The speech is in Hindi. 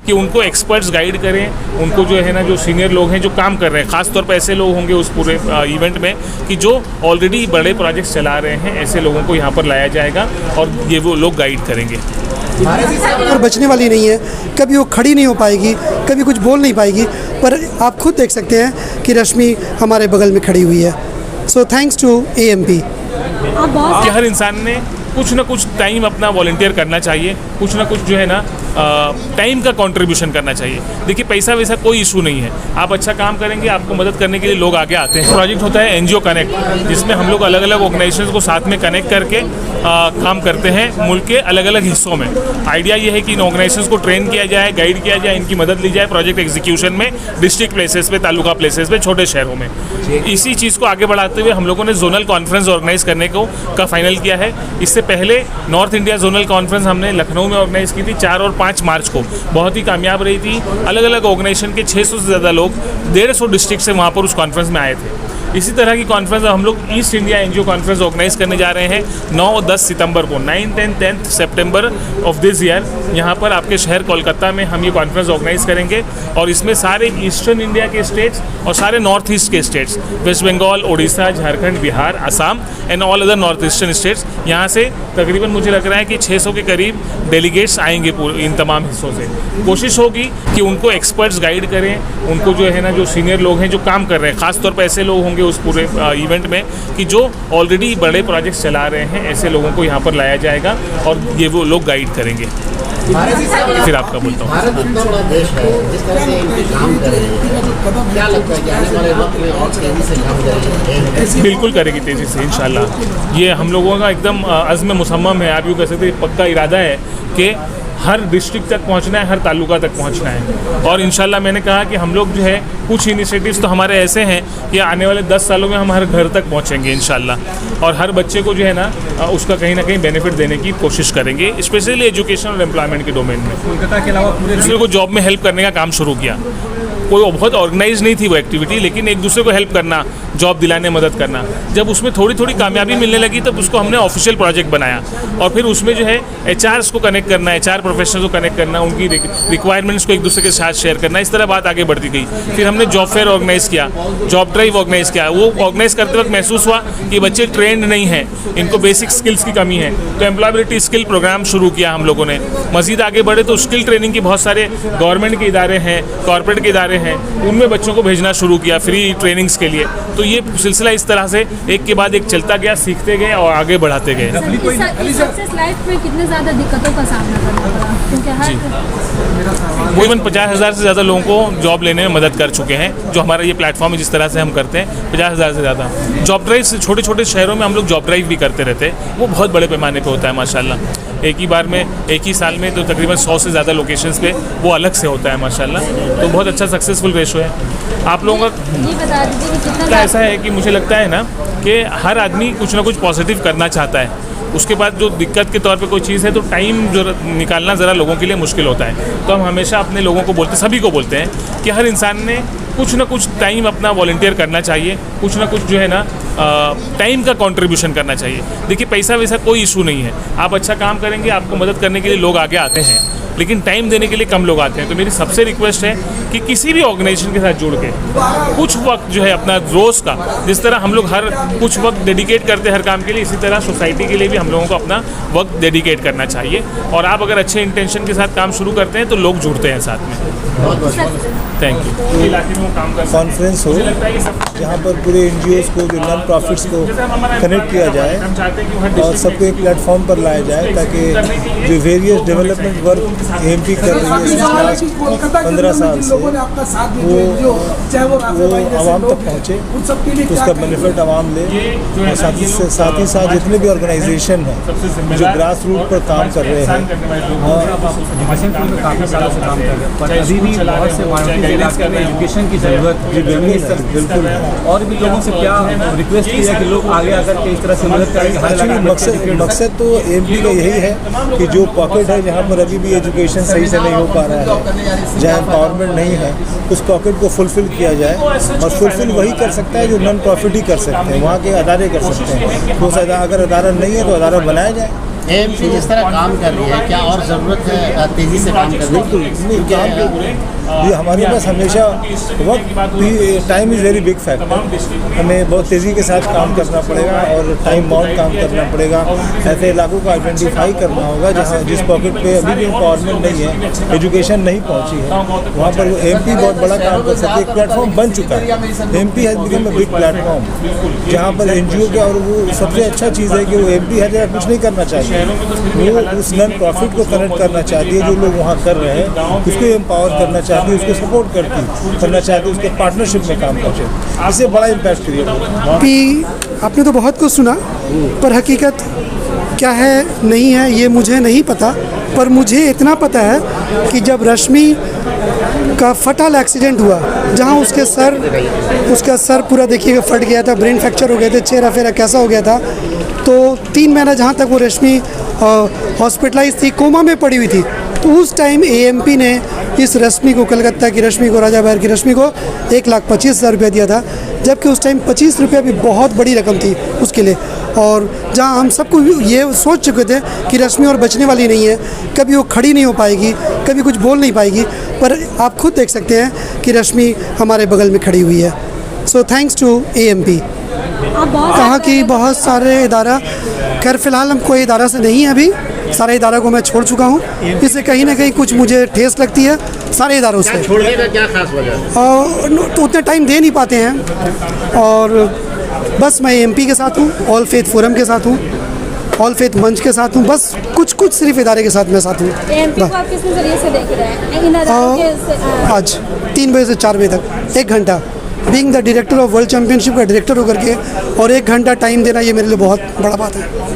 कि उनको एक्सपर्ट्स गाइड करें, उनको जो है ना जो सीनियर लोग हैं जो काम कर रहे हैं, ख़ास तौर पे ऐसे लोग होंगे उस पूरे इवेंट में कि जो ऑलरेडी बड़े प्रोजेक्ट्स चला रहे हैं, ऐसे लोगों को यहाँ पर लाया जाएगा और ये वो लोग गाइड करेंगे। और बचने वाली नहीं है, कभी वो खड़ी नहीं हो पाएगी, कभी कुछ बोल नहीं पाएगी, पर आप खुद देख सकते हैं कि रश्मि हमारे बगल में खड़ी हुई है। So thanks to AMP। कि हर इंसान ने कुछ ना कुछ टाइम अपना वॉलंटियर करना चाहिए, कुछ ना कुछ जो है ना टाइम का कंट्रीब्यूशन करना चाहिए। देखिए पैसा वैसा कोई इशू नहीं है, आप अच्छा काम करेंगे, आपको मदद करने के लिए लोग आगे आते हैं। प्रोजेक्ट होता है NGO कनेक्ट, जिसमें हम लोग अलग अलग ऑर्गेनाइजेशंस को साथ में कनेक्ट करके काम करते हैं मुल्क के अलग अलग हिस्सों में। आइडिया ये है कि इन ऑर्गेनाइजेशंस को ट्रेन किया जाए, गाइड किया जाए, इनकी मदद ली जाए प्रोजेक्ट एग्जीक्यूशन में, डिस्ट्रिक्ट प्लेसेस पे, तालुका प्लेसेस पे, छोटे शहरों में। इसी चीज़ को आगे बढ़ाते हुए हम लोगों ने जोनल कॉन्फ्रेंस ऑर्गेनाइज करने का फाइनल किया है। इससे पहले नॉर्थ इंडिया जोनल कॉन्फ्रेंस हमने लखनऊ में ऑर्गेनाइज की थी 4 और 5 मार्च को, बहुत ही कामयाब रही थी। अलग अलग ऑर्गेनाइजेशन के 600 से ज़्यादा लोग 150 डिस्ट्रिक्ट से वहाँ पर उस कॉन्फ्रेंस में आए थे। इसी तरह की कॉन्फ्रेंस हम लोग east India NGO conference organise करने जा रहे हैं 9 और 10 सितंबर को, 9th and 10th September of this year. यहाँ पर आपके शहर कोलकाता में हम ये कॉन्फ्रेंस ऑर्गेनाइज करेंगे और इसमें सारे ईस्टर्न इंडिया के स्टेट्स और सारे नॉर्थ ईस्ट के states, West Bengal, Orissa, Jharkhand, Bihar, Assam and all other north eastern states, यहाँ से तकरीबन मुझे लग रहा है कि 600 के करीब डेलीगेट्स आएंगे पूरे इन तमाम हिस्सों से। कोशिश होगी कि उनको एक्सपर्ट्स गाइड करें, उनको जो है ना जो सीनियर लोग हैं जो काम कर रहे हैं, ख़ास तौर पर ऐसे लोग होंगे उस पूरे इवेंट में कि जो ऑलरेडी बड़े प्रोजेक्ट्स चला रहे हैं, ऐसे लोगों को यहाँ पर लाया जाएगा और ये वो लोग गाइड करेंगे। फिर आपका बोलता हूँ। भारत इतना बड़ा देश है, जिस तरह से इनके काम कर रहे हैं, क्या लगता है कि आने वाले वक्त में और तेजी से काम करेंगे? बिल्कुल करेगी तेज़ी से इंशाल्लाह। ये हम लोगों का एकदम अज़्म मुसम्मम है, आप यूँ कह सकते हैं पक्का इरादा है कि हर डिस्ट्रिक्ट तक पहुंचना है, हर तालुका तक पहुंचना है। और इंशाल्लाह मैंने कहा कि हम लोग जो है कुछ इनिशिएटिव्स तो हमारे ऐसे हैं कि आने वाले 10 सालों में हम हर घर तक पहुंचेंगे इंशाल्लाह, और हर बच्चे को जो है ना उसका कहीं ना कहीं बेनिफिट देने की कोशिश करेंगे, स्पेशली एजुकेशन और एम्प्लॉयमेंट के डोमेन में। कोलकाता के अलावा पूरे दूसरे को जॉब में हेल्प करने का काम शुरू किया। कोई बहुत ऑर्गेनाइज नहीं थी वो एक्टिविटी, लेकिन एक दूसरे को हेल्प करना, जॉब दिलाने मदद करना। जब उसमें थोड़ी थोड़ी कामयाबी मिलने लगी तब उसको हमने ऑफिशियल प्रोजेक्ट बनाया और फिर उसमें जो है HRs को कनेक्ट करना, HR प्रोफेशनल्स को कनेक्ट करना, उनकी रिक्वायरमेंट्स को एक दूसरे के साथ शेयर करना, इस तरह बात आगे बढ़ती गई। फिर हमने जॉब फेयर ऑर्गेनाइज़ किया, जॉब ड्राइव ऑर्गेनाइज़ किया। वो ऑर्गेनाइज़ करते वक्त महसूस हुआ कि बच्चे ट्रेंड नहीं हैं, इनको बेसिक स्किल्स की कमी है, तो एम्प्लॉयबिलिटी स्किल प्रोग्राम शुरू किया हम लोगों ने। मज़ीद आगे बढ़े तो स्किल ट्रेनिंग की बहुत सारे गवर्नमेंट के इदारे हैं, कॉर्पोरेट के इदारे हैं, उनमें बच्चों को भेजना शुरू किया फ्री ट्रेनिंग्स के लिए। तो ये सिलसिला इस तरह से एक के बाद एक चलता गया, सीखते गए और आगे बढ़ाते गए। सक्सेस लाइफ में कितने ज़्यादा दिक्कतों का सामना करना पड़ा, क्योंकि तकरीबन 50,000 से ज़्यादा लोगों को जॉब लेने में मदद कर चुके हैं। जो हमारा ये प्लेटफॉर्म है जिस तरह से हम करते हैं, 50,000 से ज़्यादा जॉब ड्राइव से छोटे छोटे शहरों में हम लोग जॉब ड्राइव भी करते रहते हैं। वो बहुत बड़े पैमाने पे होता है माशाल्लाह। एक ही बार में, एक ही साल में तो तकरीबन 100 से ज़्यादा लोकेशंस पे वो अलग से होता है माशाल्लाह। तो बहुत अच्छा सक्सेसफुल रेशो है। आप लोगों ये बता दीजिए कि कितना ऐसा है कि मुझे लगता है ना कि हर आदमी कुछ ना कुछ पॉजिटिव करना चाहता है। उसके बाद जो दिक्कत के तौर पे कोई चीज़ है तो टाइम जो निकालना ज़रा लोगों के लिए मुश्किल होता है। तो हम हमेशा अपने लोगों को बोलते, सभी को बोलते हैं कि हर इंसान ने कुछ ना कुछ टाइम अपना वॉलंटियर करना चाहिए, कुछ ना कुछ जो है ना टाइम का कंट्रीब्यूशन करना चाहिए। देखिए पैसा वैसा कोई इशू नहीं है, आप अच्छा काम करेंगे, आपको मदद करने के लिए लोग आगे आते हैं, लेकिन टाइम देने के लिए कम लोग आते हैं। तो मेरी सबसे रिक्वेस्ट है कि किसी भी ऑर्गेनाइजेशन के साथ जुड़ के कुछ वक्त जो है अपना रोज़ का, जिस तरह हम लोग हर कुछ वक्त डेडिकेट करते हैं हर काम के लिए, इसी तरह सोसाइटी के लिए भी हम लोगों को अपना वक्त डेडिकेट करना चाहिए। और आप अगर अच्छे इंटेंशन के साथ काम शुरू करते हैं तो लोग जुड़ते हैं साथ में। Thank you. इलाके में काम कर कॉन्फ्रेंस हो जहाँ पर पूरे NGOs को, जो नॉन प्रॉफिट्स को कनेक्ट किया जाए और सबको एक प्लेटफॉर्म पर लाया जाए, ताकि जो वेरियस डेवलपमेंट वर्क AMP कर रही है 15 साल से वो आवाम तक पहुँचे, उसका बेनिफिट आवाम ले। और साथ ही साथ जितने भी ऑर्गेनाइजेशन हैं जो ग्रास रूट पर काम कर रहे हैं, काफ़ी सालों से काम कर रहे हैं, पर अभी भी बहुत से माइनॉरिटी इलाके में एजुकेशन की ज़रूरत बिल्कुल है। और भी लोगों से क्या रिक्वेस्ट की है कि लोग आगे आकर के इस तरह से मदद करेंगे। एक्चुअली मकसद तो AMP का यही है कि जो पॉकेट है जहाँ पर अभी भी एजुकेशन सही से नहीं हो पा रहा है, जहाँ एम्पावरमेंट नहीं है, उस पॉकेट को फुलफिल किया जाए। और फुलफिल वही कर सकता है जो नॉन प्रॉफिट ही कर सकते हैं, वहाँ के अदारे कर सकते हैं। तो अगर अदारा नहीं है तो अदारा बनाया जाए। एएमपी जिस तरह काम कर रही है, क्या और ज़रूरत है तेज़ी से काम करने की? नहीं, काम के ये हमारे पास हमेशा वक्त भी, time is very big factor. हमें बहुत तेज़ी के साथ काम करना पड़ेगा और टाइम बाउंड काम करना पड़ेगा। ऐसे इलाकों को आइडेंटिफाई करना होगा जहाँ जिस पॉकेट पे अभी भी एम्पावरमेंट नहीं है, एजुकेशन नहीं पहुँची है, वहाँ पर एमपी बहुत बड़ा काम कर सकते हैं। एक प्लेटफॉर्म बन चुका है, MP has become a big platform, जहाँ पर एनजीओ के, और वो सबसे अच्छा चीज़ है कि वो एमपी हर जगह कुछ नहीं करना चाहिए, वो उस नॉन प्रॉफिट को कनेक्ट करना चाहती है जो लोग वहाँ कर रहे हैं, उसको एम्पावर करना चाहती है, उसको सपोर्ट करना चाहती है, उसके पार्टनरशिप में काम करते हैं। इससे बड़ा इम्पैक्ट क्रिएट होगा। कि आपने तो बहुत कुछ सुना, पर हकीकत क्या है नहीं है ये मुझे नहीं पता, पर मुझे इतना पता है कि जब रश्मि का फटाल एक्सीडेंट हुआ, जहां उसका सर पूरा देखिएगा फट गया था, ब्रेन फ्रैक्चर हो गया था, चेहरा फेरा कैसा हो गया था, तो 3 महीना जहां तक वो रश्मि हॉस्पिटलाइज थी, कोमा में पड़ी हुई थी, तो उस टाइम एएमपी ने इस रश्मि को, कलकत्ता की रश्मि को, राजा बाहर की रश्मि को 1,25,000 रुपया दिया था, जबकि उस टाइम 25 रुपया भी बहुत बड़ी रकम थी उसके लिए। और जहां हम सबको ये सोच चुके थे कि रश्मि और बचने वाली नहीं है, कभी वो खड़ी नहीं हो पाएगी, कभी कुछ बोल नहीं पाएगी, पर आप खुद देख सकते हैं कि रश्मि हमारे बगल में खड़ी हुई है। So thanks to AMP. आप बहुत कहा कि बहुत सारे इदारा, खैर फ़िलहाल हम कोई इदारा से नहीं है अभी, सारे इदारों को मैं छोड़ चुका हूँ, इससे कहीं ना कहीं कुछ मुझे ठेस लगती है सारे इदारों से। छोड़ने का क्या खास वजह है? तो उतने टाइम दे नहीं पाते हैं, और बस मैं एमपी के साथ हूँ, ऑल फेथ फोरम के साथ हूँ, ऑल फेथ मंच के साथ हूँ, बस कुछ सिर्फ इदारे के साथ मैं साथ हूँ। एएमपी को आप किस नज़रिए से देख रहे हैं इन अदारों के आज 3 बजे से 4 बजे तक 1 घंटा, being the director of world championship का डायरेक्टर होकर के, और 1 घंटा टाइम देना, ये मेरे लिए बहुत बड़ा बात है।